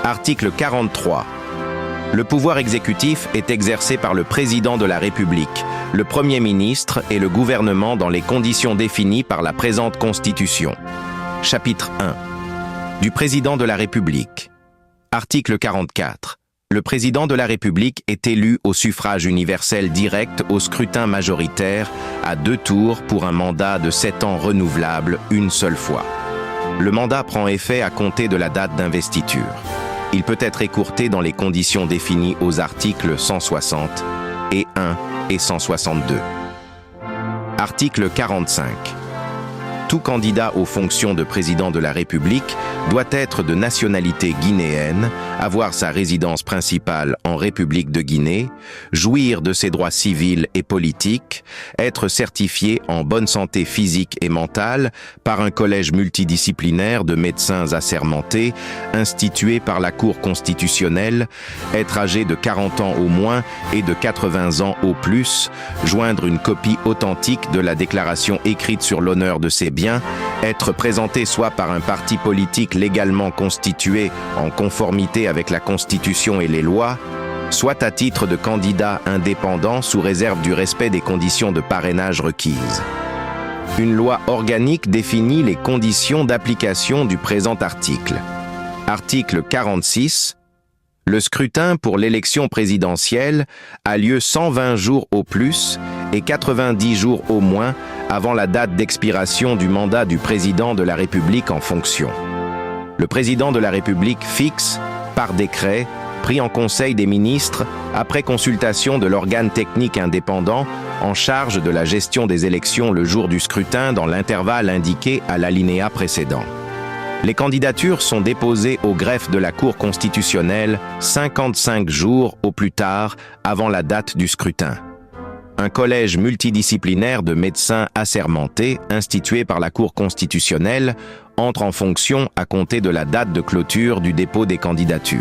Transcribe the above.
Article 43. Le pouvoir exécutif est exercé par le président de la République, le Premier ministre et le gouvernement dans les conditions définies par la présente Constitution. Chapitre 1. Du président de la République. Article 44. Le président de la République est élu au suffrage universel direct au scrutin majoritaire à 2 tours pour un mandat de 7 ans renouvelable une seule fois. Le mandat prend effet à compter de la date d'investiture. Il peut être écourté dans les conditions définies aux articles 160 et 1 et 162. Article 45. Tout candidat aux fonctions de président de la République doit être de nationalité guinéenne, avoir sa résidence principale en République de Guinée, jouir de ses droits civils et politiques, être certifié en bonne santé physique et mentale par un collège multidisciplinaire de médecins assermentés, institué par la Cour constitutionnelle, être âgé de 40 ans au moins et de 80 ans au plus, joindre une copie authentique de la déclaration écrite sur l'honneur de ses biens, être présenté soit par un parti politique légalement constitué en conformité avec la Constitution et les lois, soit à titre de candidat indépendant sous réserve du respect des conditions de parrainage requises. Une loi organique définit les conditions d'application du présent article. Article 46. Le scrutin pour l'élection présidentielle a lieu 120 jours au plus et 90 jours au moins avant la date d'expiration du mandat du président de la République en fonction. Le président de la République fixe, par décret, pris en Conseil des ministres, après consultation de l'organe technique indépendant en charge de la gestion des élections le jour du scrutin dans l'intervalle indiqué à l'alinéa précédent. Les candidatures sont déposées au greffe de la Cour constitutionnelle 55 jours au plus tard avant la date du scrutin. Un collège multidisciplinaire de médecins assermentés, institué par la Cour constitutionnelle, entre en fonction à compter de la date de clôture du dépôt des candidatures.